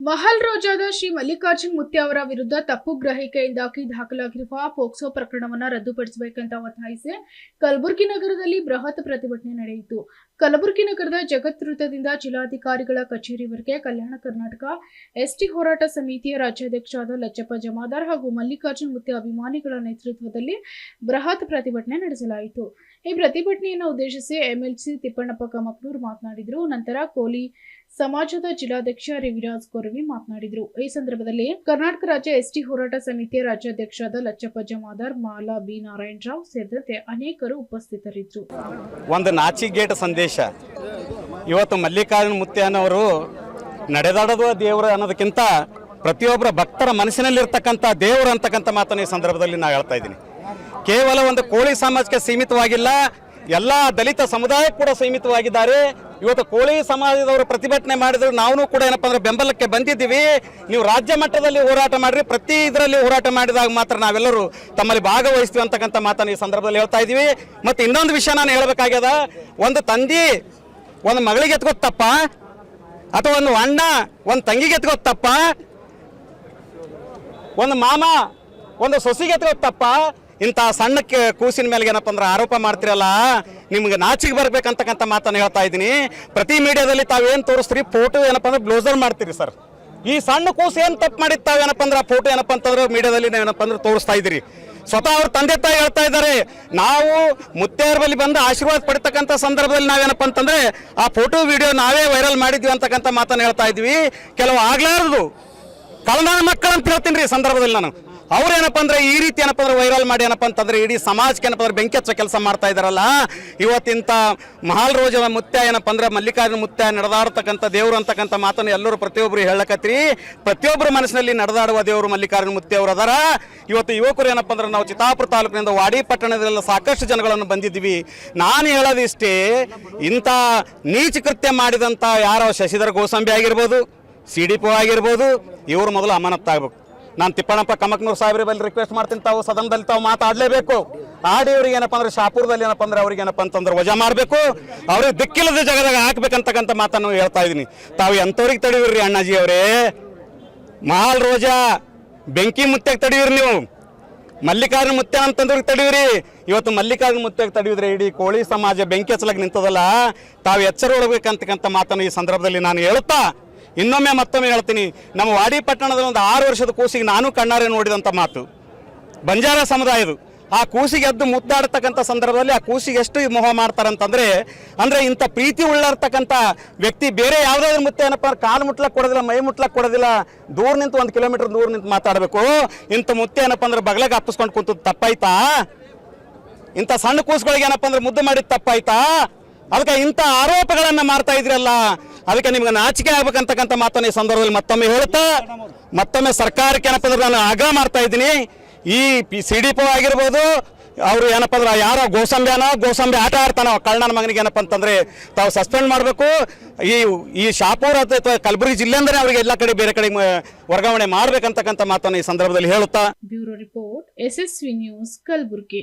ಮಹಲ್ ರೋಜಾದ ಶ್ರೀ ಮಲ್ಲಿಕಾರ್ಜುನ್ ಮುತ್ಯ ಅವರ ವಿರುದ್ಧ ತಪ್ಪು ಗ್ರಹಿಕೆಯಿಂದಾಗಿ ದಾಖಲಾಗಿರುವ ಪೋಕ್ಸೋ ಪ್ರಕರಣವನ್ನು ರದ್ದುಪಡಿಸಬೇಕೆಂದು ಒತ್ತಾಯಿಸಿ ಕಲಬುರಗಿ ನಗರದಲ್ಲಿ ಬೃಹತ್ ಪ್ರತಿಭಟನೆ ನಡೆಯಿತು. ಕಲಬುರಗಿ ನಗರದ ಜಗತ್ ವೃತ್ತದಿಂದ ಜಿಲ್ಲಾಧಿಕಾರಿಗಳ ಕಚೇರಿವರೆಗೆ ಕಲ್ಯಾಣ ಕರ್ನಾಟಕ ಎಸ್ಟಿ ಹೋರಾಟ ಸಮಿತಿಯ ರಾಜ್ಯಾಧ್ಯಕ್ಷರಾದ ಲಚ್ಚಪ್ಪ ಜಮಾದಾರ್ ಹಾಗೂ ಮಲ್ಲಿಕಾರ್ಜುನ್ ಮುತ್ಯ ಅಭಿಮಾನಿಗಳ ನೇತೃತ್ವದಲ್ಲಿ ಬೃಹತ್ ಪ್ರತಿಭಟನೆ ನಡೆಸಲಾಯಿತು. ಈ ಪ್ರತಿಭಟನೆಯನ್ನು ಉದ್ದೇಶಿಸಿ ಎಂಎಲ್ಸಿ ತಿಪ್ಪಣ್ಣಪ್ಪ ಕಮಕ್ನೂರ್ ಮಾತನಾಡಿದರು. ನಂತರ ಕೋಲಿ ಸಮಾಜದ ಜಿಲ್ಲಾಧ್ಯಕ್ಷ ರವಿರಾಜ್ ಕೊರವಿ ಮಾತನಾಡಿದರು. ಈ ಸಂದರ್ಭದಲ್ಲಿ ಕರ್ನಾಟಕ ರಾಜ್ಯ ಎಸ್ಟಿ ಹೋರಾಟ ಸಮಿತಿಯ ರಾಜ್ಯಾಧ್ಯಕ್ಷರಾದ ಲಚ್ಚಪ್ಪ ಜಮಾದಾರ್, ಮಾಲಾ ಬಿ ನಾರಾಯಣರಾವ್ ಸೇರಿದಂತೆ ಅನೇಕರು ಉಪಸ್ಥಿತರಿದ್ದರು. ಒಂದು ನಾಚಿಗೇಟ ಸಂದೇಶ. ಇವತ್ತು ಮಲ್ಲಿಕಾರ್ಜುನ್ ಮುತ್ಯನವರು ನಡೆದಾಡೋದು ದೇವರು ಅನ್ನೋದಕ್ಕಿಂತ ಪ್ರತಿಯೊಬ್ಬರ ಭಕ್ತರ ಮನಸ್ಸಿನಲ್ಲಿರ್ತಕ್ಕಂಥ ದೇವರು ಅಂತಕ್ಕಂಥ ಮಾತನ್ನು ಈ ಸಂದರ್ಭದಲ್ಲಿ ನಾನು ಹೇಳ್ತಾ ಇದ್ದೀನಿ. ಕೇವಲ ಒಂದು ಕೋಳಿ ಸಮಾಜಕ್ಕೆ ಸೀಮಿತವಾಗಿಲ್ಲ, ಎಲ್ಲ ದಲಿತ ಸಮುದಾಯಕ್ಕೆ ಕೂಡ ಸೀಮಿತವಾಗಿದ್ದಾರೆ. ಇವತ್ತು ಕೋಳಿ ಸಮಾಜದವರು ಪ್ರತಿಭಟನೆ ಮಾಡಿದ್ರು, ನಾವು ಕೂಡ ಏನಪ್ಪ ಅಂದ್ರೆ ಬೆಂಬಲಕ್ಕೆ ಬಂದಿದ್ದೀವಿ. ನೀವು ರಾಜ್ಯ ಮಟ್ಟದಲ್ಲಿ ಹೋರಾಟ ಮಾಡಿರಿ, ಪ್ರತಿ ಇದರಲ್ಲಿ ಹೋರಾಟ ಮಾಡಿದಾಗ ಮಾತ್ರ ನಾವೆಲ್ಲರೂ ತಮ್ಮಲ್ಲಿ ಭಾಗವಹಿಸ್ತೀವಿ ಅಂತಕ್ಕಂಥ ಮಾತನ್ನು ಈ ಸಂದರ್ಭದಲ್ಲಿ ಹೇಳ್ತಾ ಇದ್ದೀವಿ. ಮತ್ತು ಇನ್ನೊಂದು ವಿಷಯ ನಾನು ಹೇಳಬೇಕಾಗ್ಯದ, ಒಂದು ತಂದೆ ಒಂದು ಮಗಳಿಗೆ ಎತ್ಕೊತ್ತಪ್ಪ, ಅಥವಾ ಒಂದು ಅಣ್ಣ ಒಂದು ತಂಗಿಗೆ ಎತ್ಕೊತ್ತಪ್ಪ, ಒಂದು ಮಾಮ ಒಂದು ಸೊಸಿಗೆ ಎತ್ಕೊತ್ತಪ್ಪ, ಇಂಥ ಸಣ್ಣ ಕೂಸಿನ ಮೇಲೆ ಏನಪ್ಪ ಅಂದ್ರೆ ಆರೋಪ ಮಾಡ್ತಿರಲ್ಲ, ನಿಮ್ಗೆ ನಾಚಿಗೆ ಬರ್ಬೇಕಂತಕ್ಕಂಥ ಮಾತನ್ನು ಹೇಳ್ತಾ ಇದ್ದೀನಿ. ಪ್ರತಿ ಮೀಡಿಯಾದಲ್ಲಿ ತಾವೇನು ತೋರಿಸ್ತೀರಿ, ಫೋಟೋ ಏನಪ್ಪ ಅಂದ್ರೆ ಬ್ಲೌಸರ್ ಮಾಡ್ತೀರಿ ಸರ್. ಈ ಸಣ್ಣ ಕೂಸು ಏನು ತಪ್ಪು ಮಾಡಿದ್ದು ತಾವೇನಪ್ಪ ಅಂದ್ರೆ ಆ ಫೋಟೋ ಏನಪ್ಪ ಅಂತಂದ್ರೆ ಮೀಡಿಯಾದಲ್ಲಿ ಏನಪ್ಪ ಅಂದ್ರೆ ತೋರಿಸ್ತಾ ಇದ್ದೀರಿ. ಸ್ವತಃ ಅವ್ರ ತಂದೆ ತಾಯಿ ಹೇಳ್ತಾ ಇದ್ದಾರೆ, ನಾವು ಮುತ್ತೆಯರ ಬಳಿ ಬಂದು ಆಶೀರ್ವಾದ ಪಡಿತಕ್ಕಂಥ ಸಂದರ್ಭದಲ್ಲಿ ನಾವೇನಪ್ಪ ಅಂತಂದ್ರೆ ಆ ಫೋಟೋ ವಿಡಿಯೋ ನಾವೇ ವೈರಲ್ ಮಾಡಿದ್ವಿ ಅಂತಕ್ಕಂಥ ಮಾತನ್ನು ಹೇಳ್ತಾ ಇದ್ವಿ. ಕೆಲವು ಆಗ್ಲಾರದು ಕಳನಾಡ ಮಕ್ಕಳು ಅಂತ ಹೇಳ್ತೀನಿ ರೀ ಸಂದರ್ಭದಲ್ಲಿ ನಾನು. ಅವ್ರೇನಪ್ಪ ಅಂದ್ರೆ ಈ ರೀತಿ ಏನಪ್ಪ ಅಂದ್ರೆ ವೈರಲ್ ಮಾಡಿ ಏನಪ್ಪ ಅಂತಂದ್ರೆ ಇಡೀ ಸಮಾಜಕ್ಕೆ ಏನಪ್ಪ ಅಂದ್ರೆ ಬೆಂಕಿ ಹಚ್ಚೋ ಕೆಲಸ ಮಾಡ್ತಾ ಇದ್ದಾರಲ್ಲ. ಇವತ್ತಿಂತ ಮಹಾಲ್ ರೋಜನ ಮುತ್ಯ ಏನಪ್ಪ ಅಂದ್ರೆ ಮಲ್ಲಿಕಾರ್ಜುನ ಮುತ್ಯ ನಡೆದಾಡ್ತಕ್ಕಂಥ ದೇವರು ಅಂತಕ್ಕಂಥ ಮಾತನ್ನು ಎಲ್ಲರೂ ಪ್ರತಿಯೊಬ್ಬರು ಹೇಳಕತ್ರಿ. ಪ್ರತಿಯೊಬ್ಬರ ಮನಸ್ಸಿನಲ್ಲಿ ನಡೆದಾಡುವ ದೇವರು ಮಲ್ಲಿಕಾರ್ಜುನ ಮುತ್ಯ ಅವರು ಅದಾರ. ಇವತ್ತು ಯುವಕರು ಏನಪ್ಪ ಅಂದ್ರೆ ನಾವು ಚಿತ್ತಾಪುರ ತಾಲೂಕಿನಿಂದ ವಾಡಿ ಪಟ್ಟಣದಲ್ಲೆಲ್ಲ ಸಾಕಷ್ಟು ಜನಗಳನ್ನು ಬಂದಿದ್ದೀವಿ. ನಾನು ಹೇಳೋದಿಷ್ಟೇ, ಇಂಥ ನೀಚ ಕೃತ್ಯ ಮಾಡಿದಂಥ ಯಾರೋ ಶಶಿಧರ್ ಗೋಸಂಬಿ ಆಗಿರ್ಬೋದು, CDPO ಆಗಿರ್ಬೋದು, ಇವರು ಮೊದಲು ಅಮಾನತ್ತಾಗಬೇಕು. ನಾನು ತಿಪ್ಪಣ್ಣಪ್ಪ ಕಮಕ್ನೂರ್ ಸಾಹೇಬ್ರ ಬಲ್ಲಿ ರಿಕ್ವೆಸ್ಟ್ ಮಾಡ್ತೀನಿ, ತಾವು ಸದನದಲ್ಲಿ ತಾವು ಮಾತಾಡಲೇಬೇಕು. ಆಡಿ ಅವ್ರಿಗೆ ಏನಪ್ಪ ಅಂದ್ರೆ ಶಾಪುರದಲ್ಲಿ ಏನಪ್ಪ ಅಂದ್ರೆ ಅವ್ರಿಗೆ ಏನಪ್ಪ ಅಂತಂದ್ರೆ ವಜಾ ಮಾಡಬೇಕು, ಅವ್ರಿಗೆ ದಿಕ್ಕಿಲ್ಲದ ಜಾಗದಾಗ ಹಾಕ್ಬೇಕಂತಕ್ಕಂಥ ಮಾತನ್ನು ಹೇಳ್ತಾ ಇದ್ದೀನಿ. ತಾವು ಎಂಥವ್ರಿಗೆ ತಡೀವಿರಿ ಅಣ್ಣಾಜಿ ಅವರೇ? ಮಹಾಲ್ ರೋಜಾ ಬೆಂಕಿ ಮುತ್ತೆಗೆ ತಡೀವಿರಿ, ನೀವು ಮಲ್ಲಿಕಾರ್ಜುನ ಮುತ್ಯ ಅಂತಂದ್ರಿಗೆ ತಡೀವಿರಿ. ಇವತ್ತು ಮಲ್ಲಿಕಾರ್ಜುನ ಮುತ್ತೆಗೆ ತಡೀವಿದ್ರೆ ಇಡೀ ಕೋಳಿ ಸಮಾಜ ಬೆಂಕಿ ಹಚ್ಚಲಾಗಿ ನಿಂತದಲ್ಲ. ತಾವು ಎಚ್ಚರ ಒಳಬೇಕಂತಕ್ಕಂಥ ಮಾತನ್ನು ಈ ಸಂದರ್ಭದಲ್ಲಿ ನಾನು ಹೇಳುತ್ತಾ ಇನ್ನೊಮ್ಮೆ ಮತ್ತೊಮ್ಮೆ ಹೇಳ್ತೀನಿ, ನಮ್ಮ ವಾಡಿ ಪಟ್ಟಣದಲ್ಲಿ ಒಂದು 6 ವರ್ಷದ ಕೂಸಿಗೆ ನಾನು ಕಣ್ಣಾರೆ ನೋಡಿದಂಥ ಮಾತು ಬಂಜಾರ ಸಮುದಾಯದು. ಆ ಕೂಸಿಗೆ ಎದ್ದು ಮುದ್ದಾಡ್ತಕ್ಕಂಥ ಸಂದರ್ಭದಲ್ಲಿ ಆ ಕೂಸಿಗೆ ಎಷ್ಟು ಮೋಹ ಮಾಡ್ತಾರಂತಂದರೆ, ಅಂದರೆ ಇಂಥ ಪ್ರೀತಿ ಉಳ್ಳರ್ತಕ್ಕಂಥ ವ್ಯಕ್ತಿ ಬೇರೆ ಯಾವುದಾದ್ರೂ ಮುತ್ತೆ ಏನಪ್ಪ ಕಾಲು ಮುಟ್ಲಕ್ಕೆ ಕೊಡೋದಿಲ್ಲ, ಮೈ ಮುಟ್ಲಕ್ಕೆ ಕೊಡೋದಿಲ್ಲ, ದೂರ ನಿಂತು 1 ಕಿಲೋಮೀಟರ್ ದೂರ ನಿಂತು ಮಾತಾಡಬೇಕು. ಇಂಥ ಮುತ್ತೆ ಏನಪ್ಪ ಅಂದ್ರೆ ಬಗಲಾಗ ಹಪ್ಪಿಸ್ಕೊಂಡು ಕೂತದ್ದು ತಪ್ಪಾಯ್ತಾ? ಇಂಥ ಸಣ್ಣ ಕೂಸುಗಳಿಗೆ ಏನಪ್ಪ ಅಂದ್ರೆ ಮುದ್ದು ಮಾಡಿದ್ದು ತಪ್ಪಾಯ್ತಾ? ಅದಕ್ಕೆ ಇಂಥ ಆರೋಪಗಳನ್ನು ಮಾಡ್ತಾ ಇದ್ರಲ್ಲ, ಅದಕ್ಕೆ ನಿಮ್ಗೆ ನಾಚಿಕೆ ಆಗ್ಬೇಕಂತಕ್ಕಂಥ ಮಾತನ್ನು ಈ ಸಂದರ್ಭದಲ್ಲಿ ಮತ್ತೊಮ್ಮೆ ಹೇಳ್ತಾ, ಮತ್ತೊಮ್ಮೆ ಸರ್ಕಾರಕ್ಕೆ ಏನಪ್ಪ ಅಂದ್ರೆ ನಾನು ಆಗ್ರಹ ಮಾಡ್ತಾ ಇದ್ದೀನಿ. ಈ CDPO ಆಗಿರ್ಬೋದು, ಅವರು ಏನಪ್ಪ ಅಂದ್ರೆ ಯಾರೋ ಗೋಸಂಬಿ ಆಟ ಆಡ್ತಾನೋ ಕಳ್ಳನ ಮಗನಿಗೆ ಏನಪ್ಪ ಅಂತಂದ್ರೆ ತಾವು ಸಸ್ಪೆಂಡ್ ಮಾಡಬೇಕು. ಈ ಶಾಪುರ ಅಥವಾ ಕಲಬುರಗಿ ಜಿಲ್ಲೆ ಅಂದರೆ ಅವರಿಗೆ ಎಲ್ಲ ಕಡೆ ಬೇರೆ ಕಡೆ ವರ್ಗಾವಣೆ ಮಾಡ್ಬೇಕಂತಕ್ಕಂಥ ಮಾತನ್ನು ಈ ಸಂದರ್ಭದಲ್ಲಿ ಹೇಳುತ್ತಾ. Bureau report, SSV news, Kalaburagi.